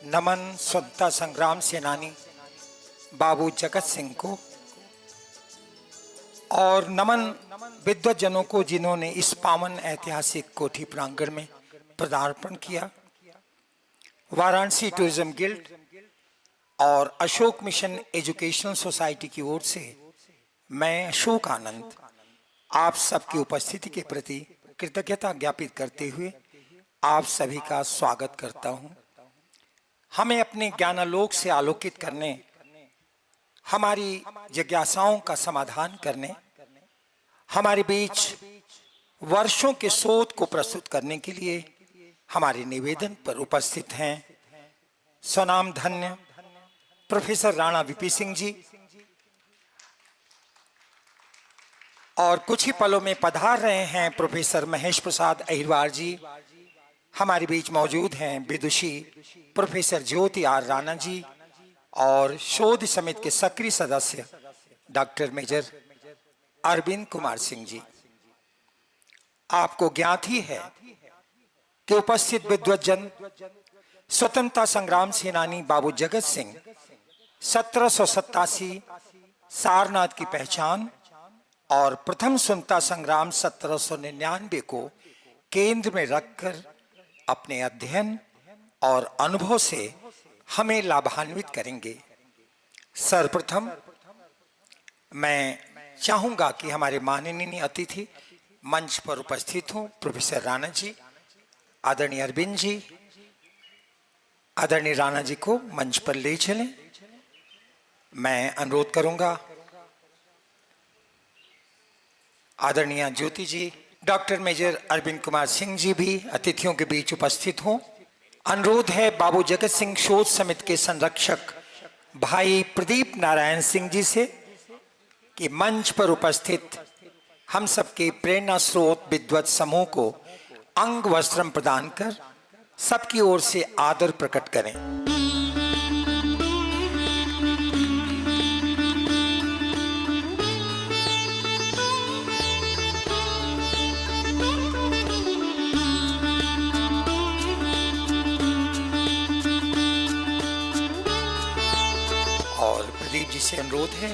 नमन स्वतंत्रता संग्राम सेनानी बाबू जगत सिंह को और नमन विद्वज्जनों को जिन्होंने इस पावन ऐतिहासिक कोठी प्रांगण में पदार्पण किया। वाराणसी टूरिज्म गिल्ड और अशोक मिशन एजुकेशनल सोसाइटी की ओर से मैं अशोक आनंद आप सबकी उपस्थिति के प्रति कृतज्ञता ज्ञापित करते हुए आप सभी का स्वागत करता हूं। हमें अपने ज्ञानालोक से आलोकित करने, हमारी जिज्ञासाओं का समाधान करने, हमारे बीच वर्षों के शोध को प्रस्तुत करने के लिए हमारे निवेदन पर उपस्थित हैं स्वनाम धन्य प्रोफेसर राणा वीपी सिंह जी, और कुछ ही पलों में पधार रहे हैं प्रोफेसर महेश प्रसाद अहिरवार जी। हमारे बीच मौजूद हैं विदुषी प्रोफेसर ज्योति आर राणा जी और शोध समिति के सक्रिय सदस्य डॉक्टर मेजर अरविंद कुमार सिंह जी। आपको ज्ञात ही है कि उपस्थित विद्वज्जन स्वतंत्रता संग्राम सेनानी बाबू जगत सिंह 1787 सारनाथ की पहचान और प्रथम स्वतंत्रता संग्राम 1799 को केंद्र में रखकर अपने अध्ययन और अनुभव से हमें लाभान्वित करेंगे। सर्वप्रथम मैं चाहूंगा कि हमारे माननीय अतिथि मंच पर उपस्थित हों। प्रोफेसर राणा जी, आदरणीय अरविंद जी, आदरणीय राणा जी को मंच पर ले चलें। मैं अनुरोध करूंगा आदरणीय ज्योति जी, डॉक्टर मेजर अरविंद कुमार सिंह जी भी अतिथियों के बीच उपस्थित हों। अनुरोध है बाबू जगत सिंह शोध समिति के संरक्षक भाई प्रदीप नारायण सिंह जी से कि मंच पर उपस्थित हम सबके प्रेरणा स्रोत विद्वत समूह को अंग वस्त्रम प्रदान कर सबकी ओर से आदर प्रकट करें। और प्रदीप जी से अनुरोध है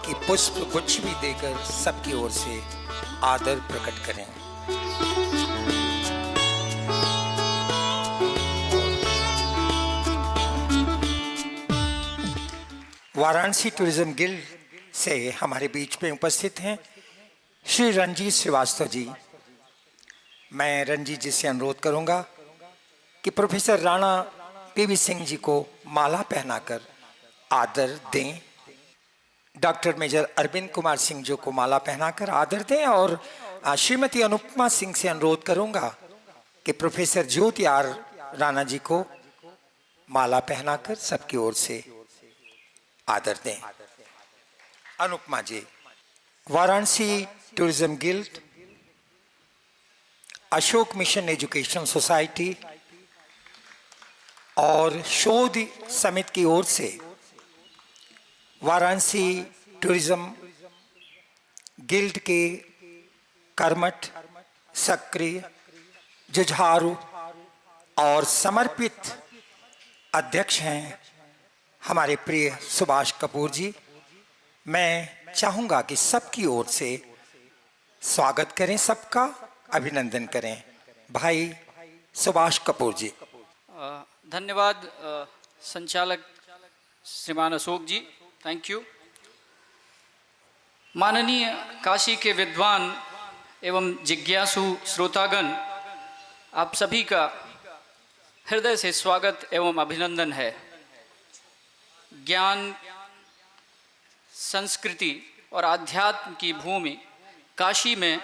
कि पुष्प गुच्छ भी देकर सबकी ओर से आदर प्रकट करें। वाराणसी टूरिज्म गिल्ड से हमारे बीच में उपस्थित हैं श्री रंजीत श्रीवास्तव जी। मैं रंजीत जी से अनुरोध करूंगा कि प्रोफेसर राणा वीपी सिंह जी को माला पहनाकर आदर दें। डॉक्टर मेजर अरविंद कुमार सिंह जी को माला पहनाकर आदर दें और श्रीमती अनुपमा सिंह से अनुरोध करूंगा कि प्रोफेसर ज्योति आर राणा जी को माला पहनाकर सबकी ओर से आदर दें। Anupama ji, Varanasi tourism guild, Ashok mission education society और शोध समिति की ओर से वाराणसी टूरिज्म गिल्ड के कर्मठ, सक्रिय, जुझारू और समर्पित अध्यक्ष हैं हमारे प्रिय सुभाष कपूर जी। मैं चाहूंगा कि सबकी ओर से स्वागत करें, सबका अभिनंदन करें। भाई सुभाष कपूर जी। धन्यवाद संचालक श्रीमान अशोक जी, थैंक यू। माननीय काशी के विद्वान एवं जिज्ञासु श्रोतागण, आप सभी का हृदय से स्वागत एवं अभिनंदन है। ज्ञान, संस्कृति और आध्यात्म की भूमि काशी में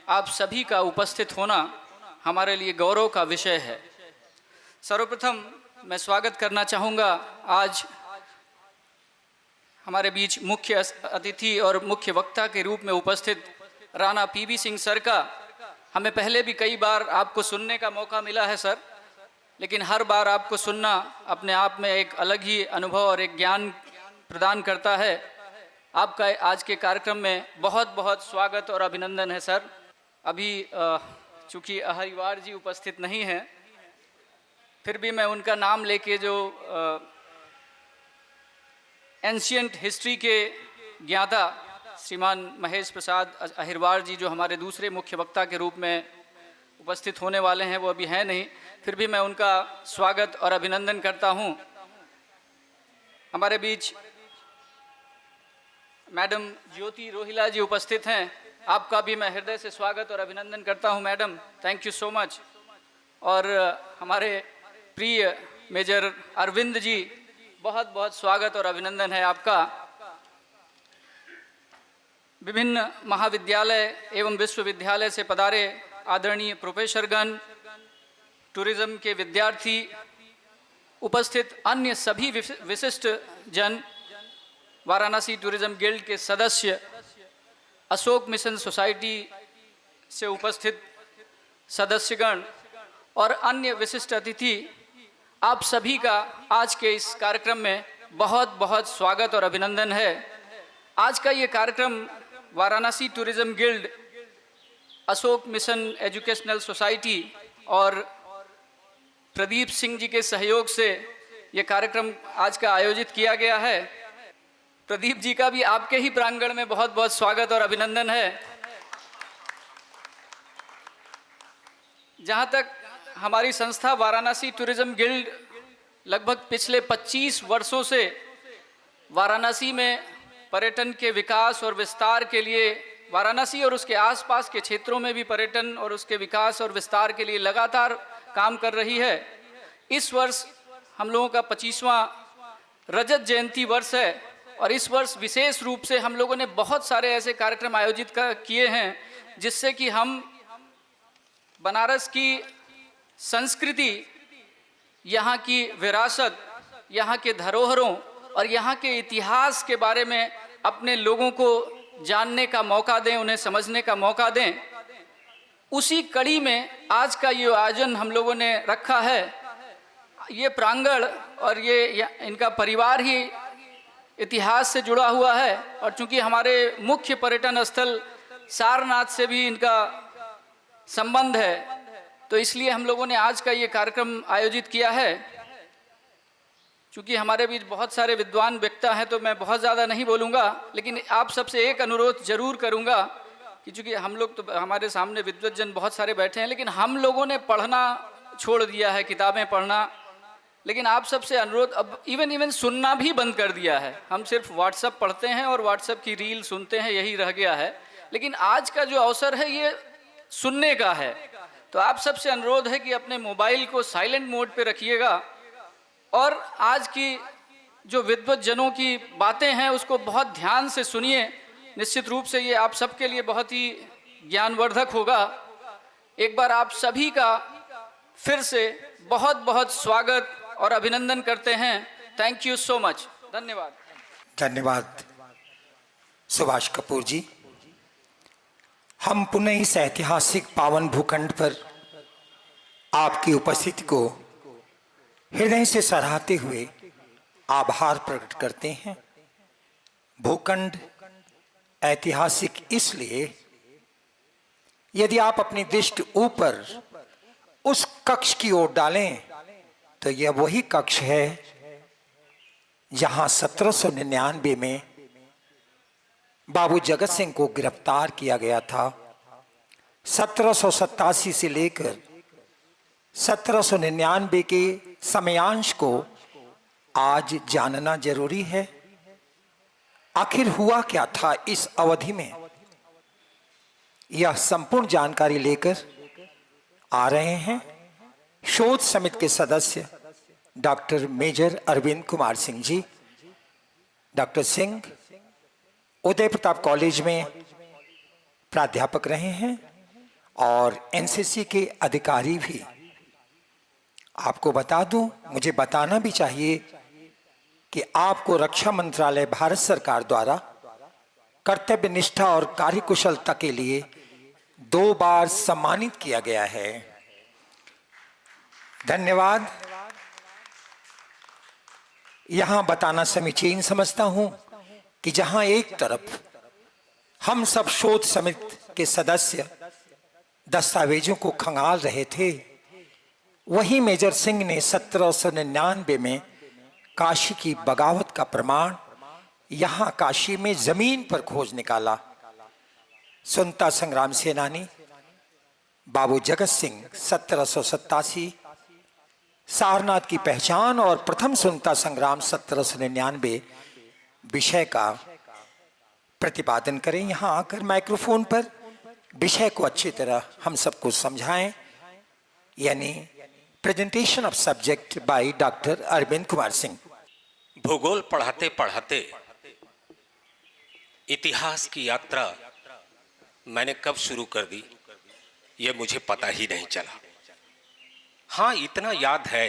आप सभी का उपस्थित होना हमारे लिए गौरव का विषय है। सर्वप्रथम मैं स्वागत करना चाहूँगा आज हमारे बीच मुख्य अतिथि और मुख्य वक्ता के रूप में उपस्थित राणा पीवी सिंह सर का। हमें पहले भी कई बार आपको सुनने का मौका मिला है सर, लेकिन हर बार आपको सुनना अपने आप में एक अलग ही अनुभव और एक ज्ञान प्रदान करता है। आपका आज के कार्यक्रम में बहुत बहुत स्वागत और अभिनंदन है सर। अभी चूँकि अहिरवार जी उपस्थित नहीं हैं, फिर भी मैं उनका नाम लेके जो एंशियंट हिस्ट्री के ज्ञाता श्रीमान महेश प्रसाद अहिरवार जी, जो हमारे दूसरे मुख्य वक्ता के रूप में उपस्थित होने वाले हैं, वो अभी हैं नहीं, फिर भी मैं उनका स्वागत और अभिनंदन करता हूं। हमारे बीच मैडम ज्योति रोहिला जी उपस्थित हैं, आपका भी मैं हृदय से स्वागत और अभिनंदन करता हूं madam, thank you so much. और हमारे प्रिय मेजर अरविंद जी, बहुत बहुत स्वागत और अभिनंदन है आपका। विभिन्न महाविद्यालय एवं विश्वविद्यालय से पधारे आदरणीय प्रोफेसरगण, टूरिज्म के विद्यार्थी, उपस्थित अन्य सभी विशिष्ट जन, वाराणसी टूरिज्म गिल्ड के सदस्य, अशोक मिशन सोसाइटी से उपस्थित सदस्यगण और अन्य विशिष्ट अतिथि, आप सभी का आज के इस कार्यक्रम में बहुत बहुत स्वागत और अभिनंदन है। आज का ये कार्यक्रम Varanasi tourism guild, Ashok mission educational society और प्रदीप सिंह जी के सहयोग से ये कार्यक्रम आज का आयोजित किया गया है। प्रदीप जी का भी आपके ही प्रांगण में बहुत बहुत स्वागत और अभिनंदन है। जहाँ तक हमारी संस्था वाराणसी टूरिज्म गिल्ड लगभग पिछले 25 वर्षों से वाराणसी में पर्यटन के विकास और विस्तार के लिए, वाराणसी और उसके आसपास के क्षेत्रों में भी पर्यटन और उसके विकास और विस्तार के लिए लगातार काम कर रही है। इस वर्ष हम लोगों का 25वां रजत जयंती वर्ष है और इस वर्ष विशेष रूप से हम लोगों ने बहुत सारे ऐसे कार्यक्रम आयोजित किए हैं जिससे कि हम बनारस की संस्कृति, यहाँ की विरासत, यहाँ के धरोहरों और यहाँ के इतिहास के बारे में अपने लोगों को जानने का मौका दें, उन्हें समझने का मौका दें। उसी कड़ी में आज का ये आयोजन हम लोगों ने रखा है। ये प्रांगण और ये इनका परिवार ही इतिहास से जुड़ा हुआ है और चूंकि हमारे मुख्य पर्यटन स्थल सारनाथ से भी इनका संबंध है, तो इसलिए हम लोगों ने आज का ये कार्यक्रम आयोजित किया है। चूँकि हमारे बीच बहुत सारे विद्वान वक्ता हैं तो मैं बहुत ज़्यादा नहीं बोलूँगा, लेकिन आप सबसे एक अनुरोध जरूर करूँगा कि चूँकि हम लोग तो, हमारे सामने विद्वज्जन बहुत सारे बैठे हैं, लेकिन हम लोगों ने पढ़ना छोड़ दिया है, किताबें पढ़ना, लेकिन आप सबसे अनुरोध, अब इवन सुनना भी बंद कर दिया है। हम सिर्फ व्हाट्सएप पढ़ते हैं और व्हाट्सएप की रील सुनते हैं, यही रह गया है। लेकिन आज का जो अवसर है ये सुनने का है, तो आप सबसे अनुरोध है कि अपने मोबाइल को साइलेंट मोड पे रखिएगा और आज की जो विद्वज्जनों की बातें हैं उसको बहुत ध्यान से सुनिए। निश्चित रूप से ये आप सबके लिए बहुत ही ज्ञानवर्धक होगा। एक बार आप सभी का फिर से बहुत बहुत स्वागत और अभिनंदन करते हैं। Thank you so much. धन्यवाद। धन्यवाद सुभाष कपूर जी। हम पुनः इस ऐतिहासिक पावन भूखंड पर आपकी उपस्थिति को हृदय से सराहते हुए आभार प्रकट करते हैं। भूखंड ऐतिहासिक इसलिए, यदि आप अपनी दृष्टि ऊपर उस कक्ष की ओर डालें तो यह वही कक्ष है जहां 1799 में बाबू जगत सिंह को गिरफ्तार किया गया था। 1787 से लेकर 1799 के समयांश को आज जानना जरूरी है। आखिर हुआ क्या था इस अवधि में, यह संपूर्ण जानकारी लेकर आ रहे हैं शोध समिति के सदस्य doctor major Arvind Kumar Singh ji. Doctor Singh Uday Pratap college में प्राध्यापक रहे हैं और एनसीसी के अधिकारी भी। आपको बता दूं, मुझे बताना भी चाहिए कि आपको रक्षा मंत्रालय भारत सरकार द्वारा कर्तव्य निष्ठा और कार्यकुशलता के लिए 2 बार सम्मानित किया गया है। धन्यवाद। यहां बताना समीचीन समझता हूं कि जहां एक तरफ हम सब शोध समिति के सदस्य दस्तावेजों को खंगाल रहे थे, वहीं मेजर सिंह ने 1799 में काशी की बगावत का प्रमाण यहां काशी में जमीन पर खोज निकाला। स्वतंत्रता संग्राम सेनानी बाबू जगत सिंह 1787, सारनाथ की पहचान और प्रथम स्वतंत्रता संग्राम 1799 विषय का प्रतिपादन करें। यहां आकर माइक्रोफोन पर विषय को अच्छी तरह हम सबको समझाएं, यानी presentation of subject by doctor Arvind Kumar Singh. भूगोल पढ़ाते पढ़ाते इतिहास की यात्रा मैंने कब शुरू कर दी ये मुझे पता ही नहीं चला। हाँ, इतना याद है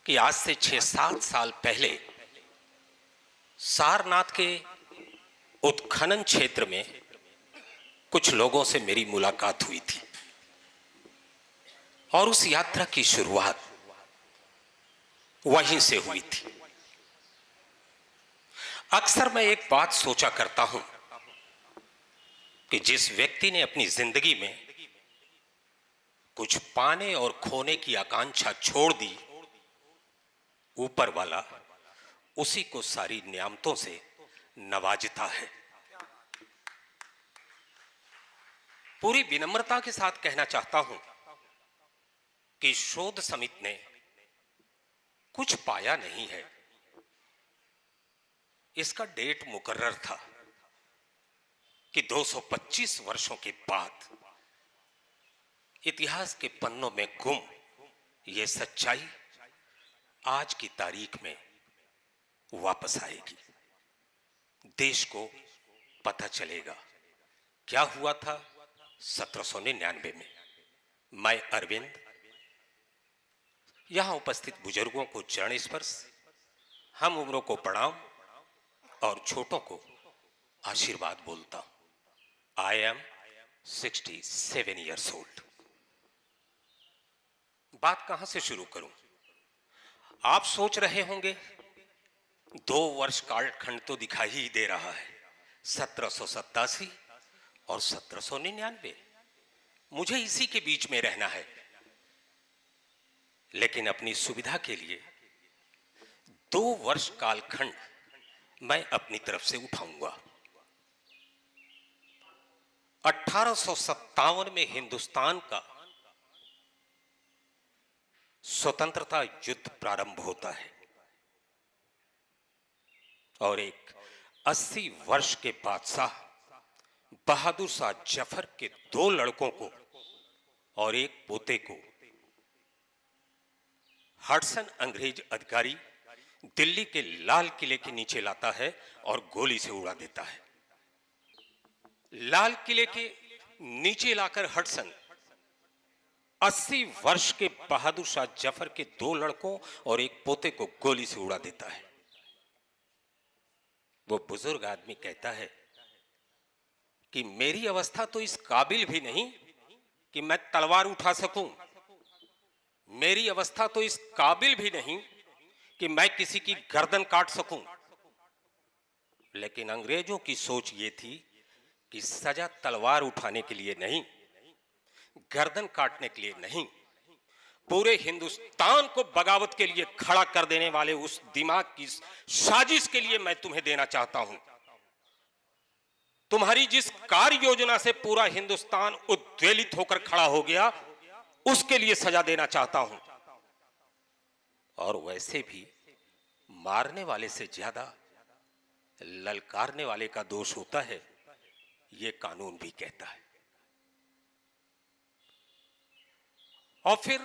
कि आज से 6-7 साल पहले सारनाथ के उत्खनन क्षेत्र में कुछ लोगों से मेरी मुलाकात हुई थी और उस यात्रा की शुरुआत वहीं से हुई थी। अक्सर मैं एक बात सोचा करता हूं कि जिस व्यक्ति ने अपनी जिंदगी में कुछ पाने और खोने की आकांक्षा छोड़ दी, ऊपर वाला उसी को सारी नियामतों से नवाजता है। पूरी विनम्रता के साथ कहना चाहता हूं कि शोध समिति ने कुछ पाया नहीं है। इसका डेट मुकर्रर था कि 225 वर्षों के बाद इतिहास के पन्नों में गुम यह सच्चाई आज की तारीख में वापस आएगी। देश को पता चलेगा क्या हुआ था 1799 में। मैं अरविंद यहां उपस्थित बुजुर्गों को चरण स्पर्श, हम उम्रों को प्रणाम और छोटों को आशीर्वाद बोलता हूं। I am 67 years old. बात कहां से शुरू करूं? आप सोच रहे होंगे 2 वर्ष कालखंड तो दिखाई ही दे रहा है, 1787 और 1799। मुझे इसी के बीच में रहना है, लेकिन अपनी सुविधा के लिए 2 वर्ष कालखंड मैं अपनी तरफ से उठाऊंगा। 1857 में हिंदुस्तान का स्वतंत्रता युद्ध प्रारंभ होता है और एक 80 वर्ष के बादशाह बहादुर शाह जफर के 2 लड़कों को और एक पोते को हडसन अंग्रेज अधिकारी दिल्ली के लाल किले के नीचे लाता है और गोली से उड़ा देता है। लाल किले के नीचे लाकर हडसन 80 वर्ष के बहादुर शाह जफर के 2 लड़कों और एक पोते को गोली से उड़ा देता है। वो बुजुर्ग आदमी कहता है कि मेरी अवस्था तो इस काबिल भी नहीं कि मैं तलवार उठा सकूं, मेरी अवस्था तो इस काबिल भी नहीं कि मैं किसी की गर्दन काट सकूं। लेकिन अंग्रेजों की सोच यह थी कि सजा तलवार उठाने के लिए नहीं, गर्दन काटने के लिए नहीं, पूरे हिंदुस्तान को बगावत के लिए खड़ा कर देने वाले उस दिमाग की साजिश के लिए मैं तुम्हें देना चाहता हूं। तुम्हारी जिस कार्य योजना से पूरा हिंदुस्तान उद्वेलित होकर खड़ा हो गया, उसके लिए सजा देना चाहता हूं। और वैसे भी मारने वाले से ज्यादा ललकारने वाले का दोष होता है, यह कानून भी कहता है। और फिर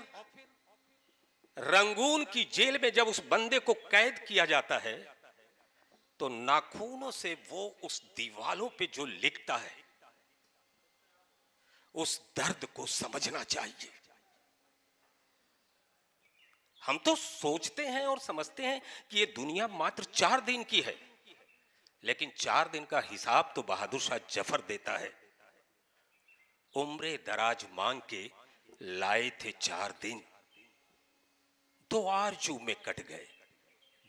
रंगून की जेल में जब उस बंदे को कैद किया जाता है तो नाखूनों से वो उस दीवालों पे जो लिखता है, उस दर्द को समझना चाहिए। हम तो सोचते हैं और समझते हैं कि ये दुनिया मात्र 4 दिन की है, लेकिन 4 दिन का हिसाब तो बहादुर शाह जफर देता है। उम्रे दराज मांग के लाए थे 4 दिन, 2 आरजू में कट गए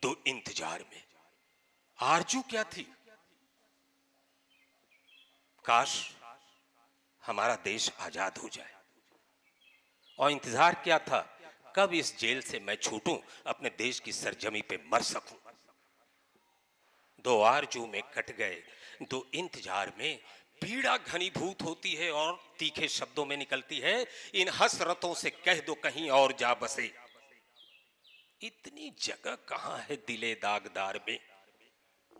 2 इंतजार में। आरजू क्या थी? काश हमारा देश आजाद हो जाए और इंतजार क्या था, कब इस जेल से मैं छूटूं, अपने देश की सरजमी पे मर सकूं। 2 आरजू में कट गए, 2 इंतजार में पीड़ा घनीभूत होती है और तीखे शब्दों में निकलती है, इन हसरतों से कह दो कहीं और जा बसे। इतनी जगह कहां है दिले दागदार में।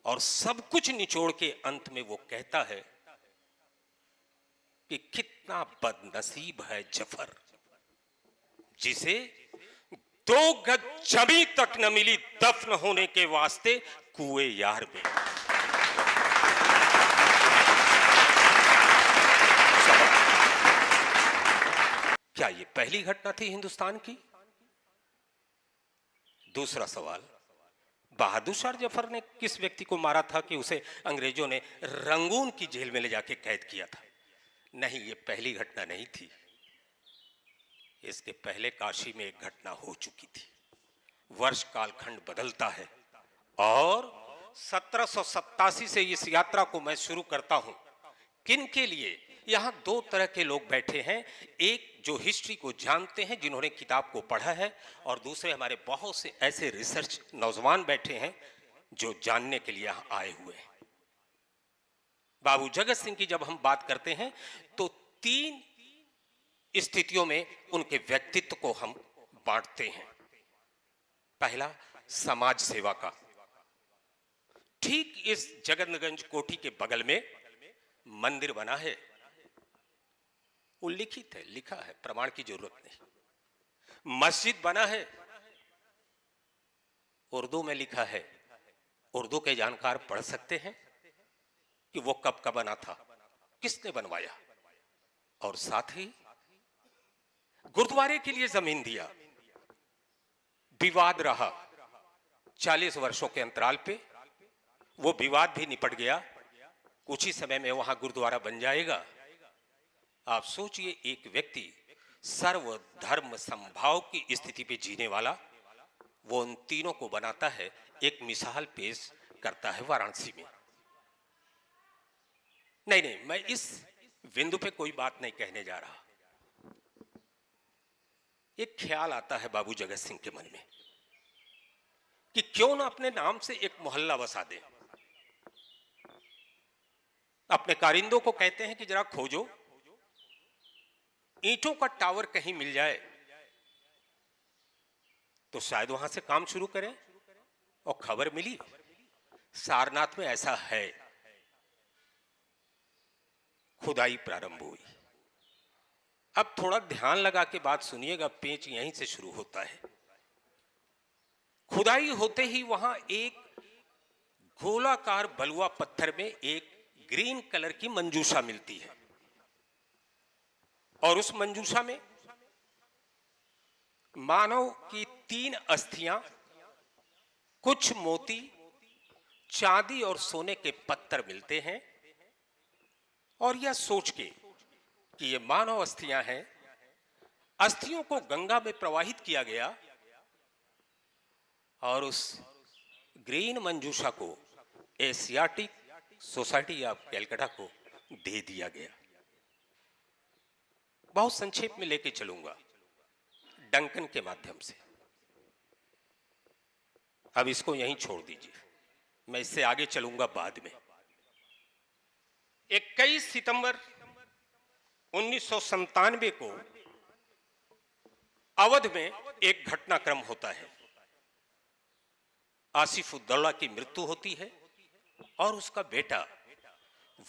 और सब कुछ निचोड़ के अंत में वो कहता है कि कितना बदनसीब है जफर, जिसे 2 गज जमी तक न मिली दफन होने के वास्ते कुएं यार में। क्या ये पहली घटना थी हिंदुस्तान की? दूसरा सवाल, बहादुर शाह जफर ने किस व्यक्ति को मारा था कि उसे अंग्रेजों ने रंगून की जेल में ले जाके कैद किया था? नहीं, ये पहली घटना नहीं थी। इसके पहले काशी में एक घटना हो चुकी थी। वर्ष कालखंड बदलता है और 1787 से इस यात्रा को मैं शुरू करता हूं। किन के लिए? यहां 2 तरह के लोग बैठे हैं, एक जो हिस्ट्री को जानते हैं, जिन्होंने किताब को पढ़ा है, और दूसरे हमारे बहुत से ऐसे रिसर्च नौजवान बैठे हैं जो जानने के लिए यहां आए हुए हैं। बाबू जगत सिंह की जब हम बात करते हैं तो 3 स्थितियों में उनके व्यक्तित्व को हम बांटते हैं। पहला, समाज सेवा का। ठीक इस जगन्नाथ कोठी के बगल में मंदिर बना है, वो लिखित है, लिखा है, प्रमाण की जरूरत नहीं। मस्जिद बना है, उर्दू में लिखा है। उर्दू के जानकार पढ़ सकते हैं कि वो कब का बना था, किसने बनवाया। और साथ ही गुरुद्वारे के लिए जमीन दिया। विवाद रहा 40 वर्षों के अंतराल पे, वो विवाद भी निपट गया। कुछ ही समय में वहां गुरुद्वारा बन जाएगा। आप सोचिए, एक व्यक्ति सर्वधर्म समभाव की स्थिति पे जीने वाला, वो उन तीनों को बनाता है, एक मिसाल पेश करता है वाराणसी में। नहीं, मैं इस बिंदु पे कोई बात नहीं कहने जा रहा। एक ख्याल आता है बाबू जगत सिंह के मन में कि क्यों ना अपने नाम से एक मोहल्ला बसा दें। अपने कारिंदों को कहते हैं कि जरा खोजो, ईंटों का टावर कहीं मिल जाए तो शायद वहां से काम शुरू करें। और खबर मिली, सारनाथ में ऐसा है। खुदाई प्रारंभ हुई। अब थोड़ा ध्यान लगा के बात सुनिएगा, पेच यहीं से शुरू होता है। खुदाई होते ही वहां एक गोलाकार बलुआ पत्थर में एक ग्रीन कलर की मंजूषा मिलती है, और उस मंजूषा में मानव की 3 अस्थियां, कुछ मोती, चांदी और सोने के पत्थर मिलते हैं। और यह सोच के कि ये मानव अस्थियां हैं, अस्थियों को गंगा में प्रवाहित किया गया और उस ग्रीन मंजूषा को एशियाटिक सोसाइटी ऑफ कैलकाटा को दे दिया गया। बहुत संक्षेप में लेके चलूंगा डंकन के माध्यम से। अब इसको यहीं छोड़ दीजिए, मैं इससे आगे चलूंगा बाद में। 21 सितंबर 1997 को अवध में एक घटनाक्रम होता है। आसिफ उद्दौला की मृत्यु होती है और उसका बेटा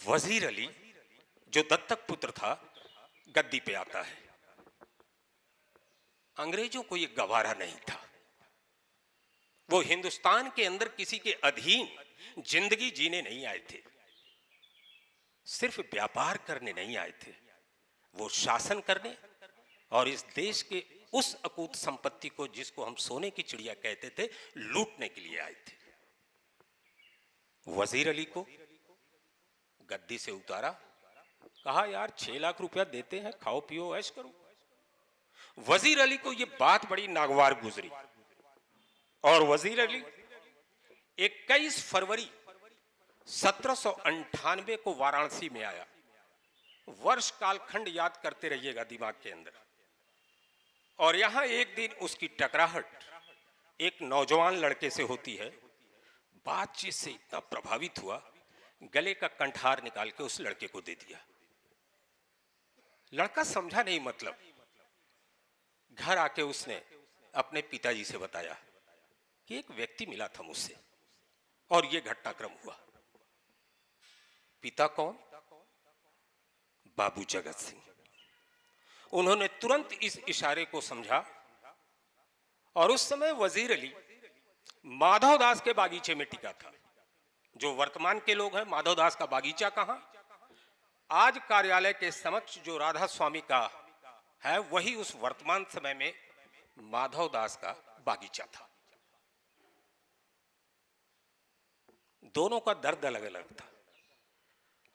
वजीर अली, जो दत्तक पुत्र था, गद्दी पे आता है। अंग्रेजों को यह गवारा नहीं था। वो हिंदुस्तान के अंदर किसी के अधीन जिंदगी जीने नहीं आए थे, सिर्फ व्यापार करने नहीं आए थे, वो शासन करने और इस देश के उस अकूत संपत्ति को, जिसको हम सोने की चिड़िया कहते थे, लूटने के लिए आए थे। वजीर अली को गद्दी से उतारा, कहा यार 6 लाख रुपया देते हैं, खाओ पियो ऐश करो। वजीर अली को यह बात बड़ी नागवार गुजरी और वजीर अली 21 फरवरी 1798 को वाराणसी में आया। वर्ष कालखंड याद करते रहिएगा दिमाग के अंदर। और यहां एक दिन उसकी टकराहट एक नौजवान लड़के से होती है। बातचीत से इतना प्रभावित हुआ, गले का कंठार निकाल के उस लड़के को दे दिया। लड़का समझा नहीं मतलब। घर आके उसने अपने पिताजी से बताया कि एक व्यक्ति मिला था मुझसे और यह घटनाक्रम हुआ। पिता कौन? बाबू जगत सिंह। उन्होंने तुरंत इस इशारे को समझा और उस समय वजीर अली माधवदास के बागीचे में टिका था। जो वर्तमान के लोग हैं, माधवदास का बागीचा कहां? आज कार्यालय के समक्ष जो राधा स्वामी का है, वही उस वर्तमान समय में माधवदास का बागीचा था। दोनों का दर्द अलग अलग था।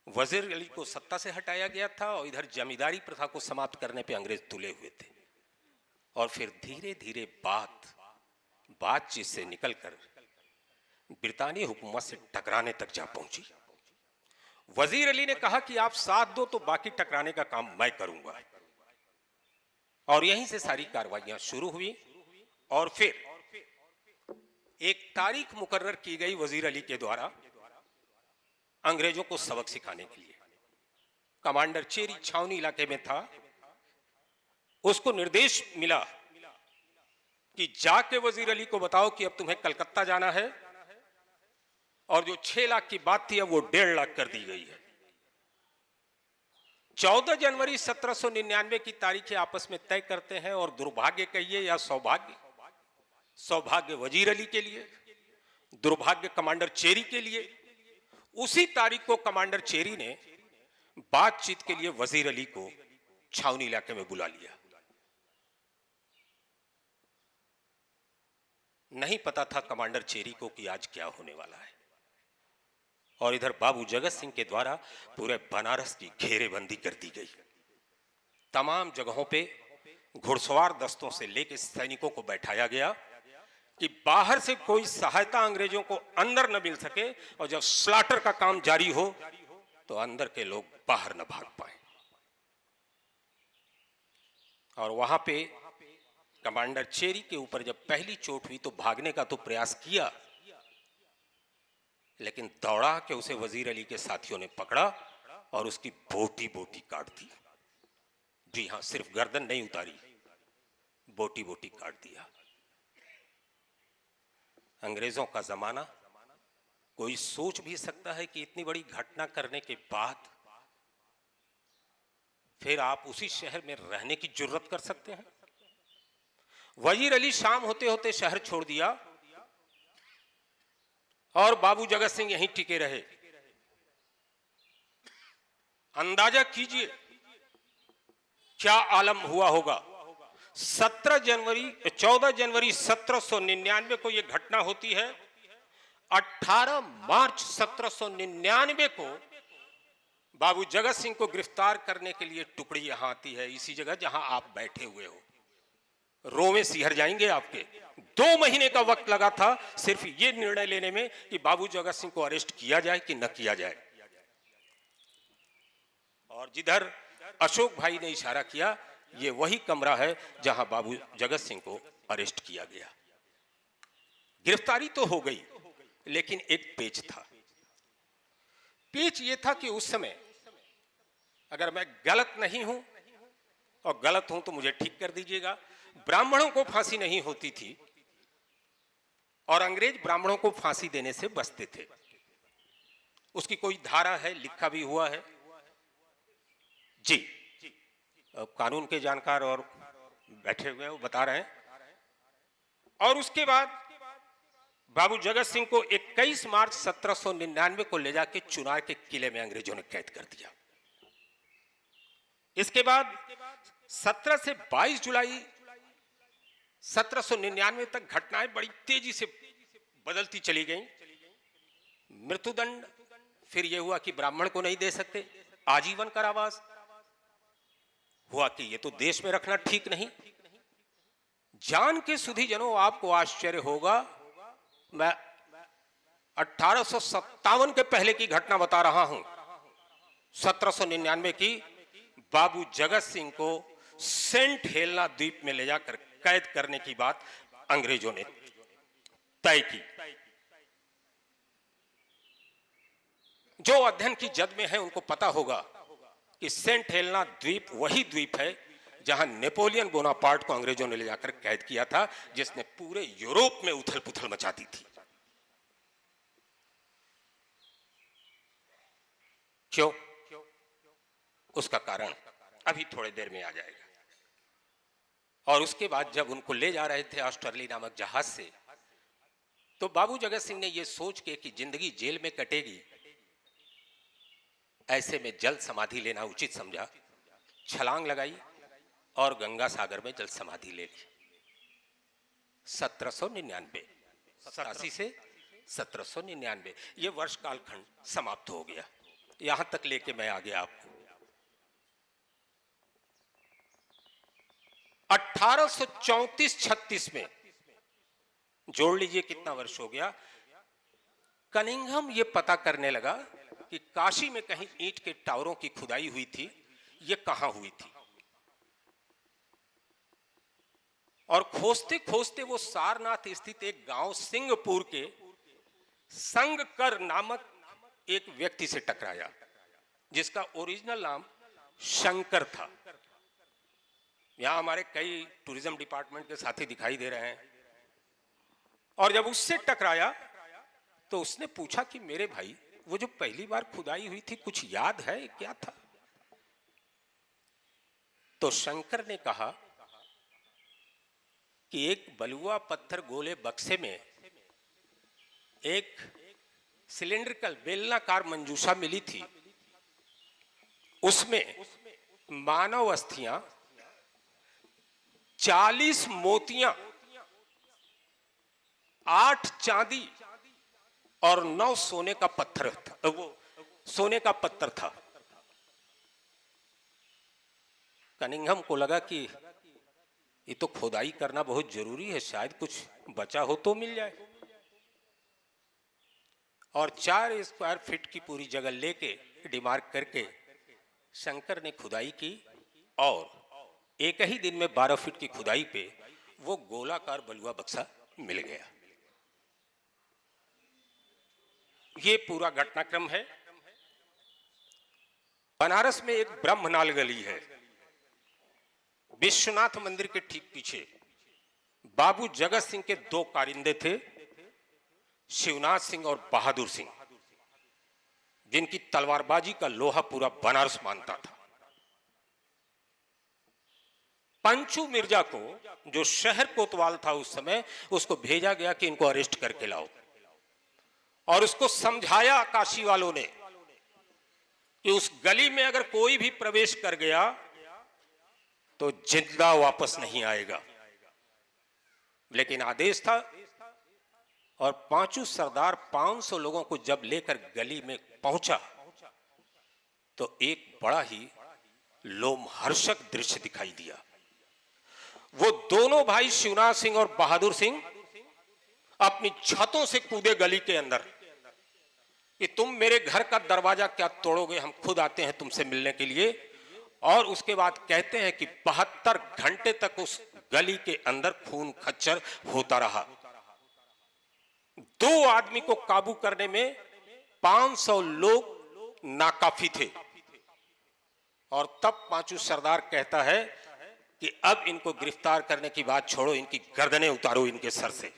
वजीर अली को सत्ता से हटाया गया था और इधर जमींदारी प्रथा को समाप्त करने पे अंग्रेज तुले हुए थे। और फिर धीरे धीरे बातचीत से निकलकर ब्रितानी हुकूमत से टकराने तक जा पहुंची। वजीर अली ने कहा कि आप साथ दो तो बाकी टकराने का काम मैं करूंगा। और यहीं से सारी कार्रवाइयां शुरू हुई और फिर एक तारीख मुकर्रर की गई वजीर अली के द्वारा अंग्रेजों को सबक सिखाने के लिए। कमांडर चेरी छावनी इलाके में था। उसको निर्देश मिला कि जाके वजीर अली को बताओ कि अब तुम्हें कलकत्ता जाना है और जो 6 लाख की बात थी अब वो 1.5 लाख कर दी गई है। 14 जनवरी 1799 की तारीखें आपस में तय करते हैं और दुर्भाग्य कहिए या सौभाग्य, सौभाग्य वजीर अली के लिए, दुर्भाग्य कमांडर चेरी के लिए। उसी तारीख को कमांडर चेरी ने बातचीत के लिए वजीर अली को छावनी इलाके में बुला लिया। नहीं पता था कमांडर चेरी को कि आज क्या होने वाला है। और इधर बाबू जगत सिंह के द्वारा पूरे बनारस की घेरेबंदी कर दी गई। तमाम जगहों पे घुड़सवार दस्तों से लेकर सैनिकों को बैठाया गया कि बाहर से कोई सहायता अंग्रेजों को अंदर न मिल सके और जब स्लाटर का काम जारी हो तो अंदर के लोग बाहर न भाग पाए। और वहां पे कमांडर चेरी के ऊपर जब पहली चोट हुई तो भागने का तो प्रयास किया, लेकिन दौड़ा के उसे वजीर अली के साथियों ने पकड़ा और उसकी बोटी बोटी काट दी। जी हां, सिर्फ गर्दन नहीं उतारी, बोटी बोटी काट दिया। अंग्रेजों का जमाना, कोई सोच भी सकता है कि इतनी बड़ी घटना करने के बाद फिर आप उसी शहर में रहने की जुर्रत कर सकते हैं? वजीर अली शाम होते होते शहर छोड़ दिया और बाबू जगत सिंह यहीं टिके रहे। अंदाजा कीजिए क्या आलम हुआ होगा। 14 जनवरी 1799 को यह घटना होती है। 18 मार्च 1799 को बाबू जगत सिंह को गिरफ्तार करने के लिए टुकड़ी यहां आती है, इसी जगह जहां आप बैठे हुए हो। रोवे सिहर जाएंगे आपके। 2 महीने का वक्त लगा था सिर्फ ये निर्णय लेने में कि बाबू जगत सिंह को अरेस्ट किया जाए कि न किया जाए। और जिधर अशोक भाई ने इशारा किया, ये वही कमरा है जहां बाबू जगत सिंह को अरेस्ट किया गया। गिरफ्तारी तो हो गई, लेकिन एक पेच था। पेच ये था कि उस समय, अगर मैं गलत नहीं हूं और गलत हूं तो मुझे ठीक कर दीजिएगा, ब्राह्मणों को फांसी नहीं होती थी और अंग्रेज ब्राह्मणों को फांसी देने से बचते थे। उसकी कोई धारा है, लिखा भी हुआ है जी। कानून के जानकार और बैठे हुए हैं वो बता रहे हैं। और उसके बाद बाबू जगत सिंह को 21 मार्च 1799 को ले जाके चुनार के किले में अंग्रेजों ने कैद कर दिया। इसके बाद 17 से 22 जुलाई 1799 तक घटनाएं बड़ी तेजी से बदलती चली गईं। मृत्युदंड, फिर यह हुआ कि ब्राह्मण को नहीं दे सकते, आजीवन कारावास हुआ कि ये तो देश में रखना ठीक नहीं। जान के सुधीजनों, आपको आश्चर्य होगा, मैं 1857 के पहले की घटना बता रहा हूं। 1799 की बाबू जगत सिंह को सेंट हेलेना द्वीप में ले जाकर कैद करने की बात अंग्रेजों ने तय की। जो अध्ययन की जद में है उनको पता होगा कि सेंट हेलेना द्वीप वही द्वीप है जहां नेपोलियन बोनापार्ट को अंग्रेजों ने ले जाकर कैद किया था, जिसने पूरे यूरोप में उथल पुथल मचा दी थी। क्यों? उसका कारण अभी थोड़ी देर में आ जाएगा। और उसके बाद जब उनको ले जा रहे थे ऑस्ट्रेलिया नामक जहाज से, तो बाबू जगत सिंह ने यह सोच के कि जिंदगी जेल में कटेगी, ऐसे में जल समाधि लेना उचित समझा, छलांग लगाई और गंगा सागर में जल समाधि ले ली। 1799 87 से 1799 ये वर्ष कालखंड समाप्त हो गया। यहां तक लेके मैं आ गया आपको 1834-36 में। जोड़ लीजिए कितना वर्ष हो गया। कनिंघम ये पता करने लगा कि काशी में कहीं ईंट के टावरों की खुदाई हुई थी, ये कहां हुई थी। और खोजते खोजते वो सारनाथ स्थित एक गांव सिंहपुर के संगकर नामक एक व्यक्ति से टकराया, जिसका ओरिजिनल नाम शंकर था। यहां हमारे कई टूरिज्म डिपार्टमेंट के साथी दिखाई दे रहे हैं। और जब उससे टकराया तो उसने पूछा कि मेरे भाई, वो जो पहली बार खुदाई हुई थी कुछ याद है, क्या था? तो शंकर ने कहा कि एक बलुआ पत्थर गोले बक्से में एक सिलेंड्रिकल बेलनाकार मंजूषा मिली थी, उसमें मानव अस्थियां, 40 मोतियां, 8 चांदी और 9 सोने का पत्थर था। वो सोने का पत्थर था। कनिंघम को लगा कि ये तो खुदाई करना बहुत जरूरी है, शायद कुछ बचा हो तो मिल जाए। और 4 स्क्वायर फीट की पूरी जगह लेके डिमार्क करके शंकर ने खुदाई की और एक ही दिन में 12 फीट की खुदाई पे वो गोलाकार बलुआ बक्सा मिल गया। ये पूरा घटनाक्रम है। बनारस में एक ब्रह्मनाल गली है, विश्वनाथ मंदिर के ठीक पीछे। बाबू जगत सिंह के 2 कारिंदे थे, शिवनाथ सिंह और बहादुर सिंह, जिनकी तलवारबाजी का लोहा पूरा बनारस मानता था। पंचू मिर्जा को, जो शहर कोतवाल था उस समय, उसको भेजा गया कि इनको अरेस्ट करके लाओ। और उसको समझाया काशी वालों ने कि उस गली में अगर कोई भी प्रवेश कर गया तो जिंदा वापस नहीं आएगा। लेकिन आदेश था। और 5 सरदार 500 लोगों को जब लेकर गली में पहुंचा तो एक बड़ा ही लोमहर्षक दृश्य दिखाई दिया। वो दोनों भाई शिवनाथ सिंह और बहादुर सिंह अपनी छतों से कूदे गली के अंदर कि तुम मेरे घर का दरवाजा क्या तोड़ोगे, हम खुद आते हैं तुमसे मिलने के लिए। और उसके बाद कहते हैं कि 72 घंटे तक उस गली के अंदर खून खच्चर होता रहा। 2 आदमी को काबू करने में 500 लोग नाकाफी थे। और तब 5 सरदार कहता है कि अब इनको गिरफ्तार करने की बात छोड़ो, इनकी गर्दनें उतारो इनके सर से।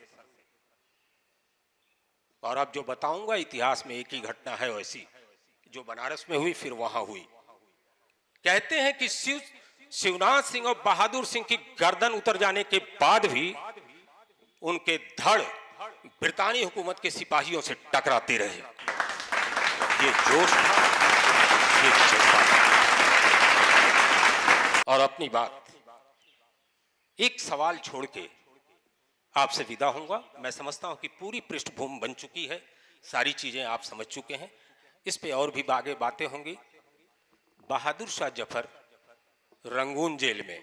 और अब जो बताऊंगा इतिहास में एक ही घटना है वैसी, जो बनारस में हुई फिर वहां हुई। कहते हैं कि शिवनाथ सिंह और बहादुर सिंह की गर्दन उतर जाने के बाद भी उनके धड़ ब्रितानी हुकूमत के सिपाहियों से टकराते रहे। ये जोश था, ये जज्बा था। और अपनी बात एक सवाल छोड़ के आपसे विदा होऊंगा। मैं समझता हूं कि पूरी पृष्ठभूमि बन चुकी है, सारी चीजें आप समझ चुके हैं। इस पे और भी आगे बातें होंगी। बहादुर शाह जफर रंगून जेल में,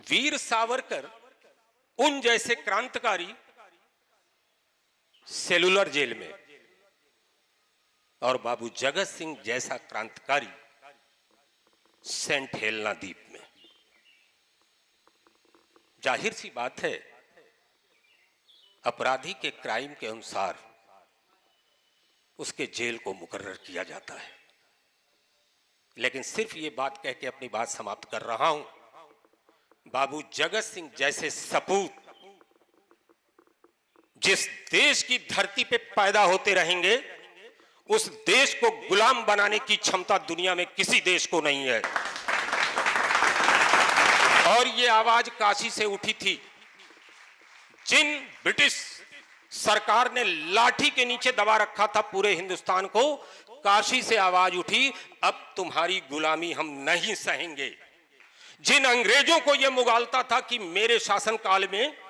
वीर सावरकर उन जैसे क्रांतिकारी सेलुलर जेल में, और बाबू जगत सिंह जैसा क्रांतिकारी सेंट हेलेना द्वीप में। जाहिर सी बात है, अपराधी के क्राइम के अनुसार उसके जेल को मुकर्रर किया जाता है। लेकिन सिर्फ ये बात कह के अपनी बात समाप्त कर रहा हूं, बाबू जगत सिंह जैसे सपूत जिस देश की धरती पे पैदा होते रहेंगे, उस देश को गुलाम बनाने की क्षमता दुनिया में किसी देश को नहीं है। और ये आवाज काशी से उठी थी। जिन ब्रिटिश सरकार ने लाठी के नीचे दबा रखा था पूरे हिंदुस्तान को, काशी से आवाज उठी, अब तुम्हारी गुलामी हम नहीं सहेंगे। जिन अंग्रेजों को यह मुगालता था कि मेरे शासनकाल में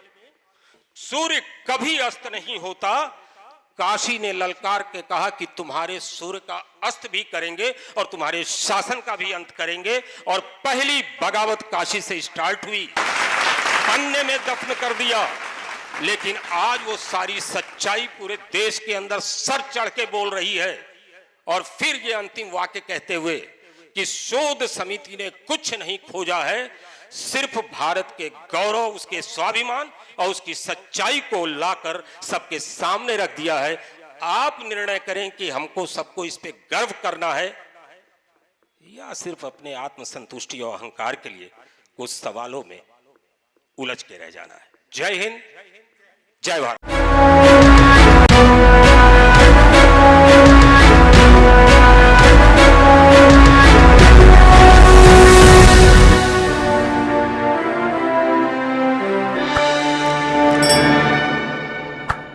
सूर्य कभी अस्त नहीं होता, काशी ने ललकार के कहा कि तुम्हारे सूर्य का अस्त भी करेंगे और तुम्हारे शासन का भी अंत करेंगे। और पहली बगावत काशी से स्टार्ट हुई, पन्ने में दफन कर दिया। लेकिन आज वो सारी सच्चाई पूरे देश के अंदर सर चढ़ के बोल रही है। और फिर ये अंतिम वाक्य कहते हुए कि शोध समिति ने कुछ नहीं खोजा है, सिर्फ भारत के गौरव, उसके स्वाभिमान और उसकी सच्चाई को लाकर सबके सामने रख दिया है। आप निर्णय करें कि हमको सबको इस पे गर्व करना है या सिर्फ अपने आत्मसंतुष्टि और अहंकार के लिए कुछ सवालों में उलझ के रह जाना है। जय हिंद, जय भारत।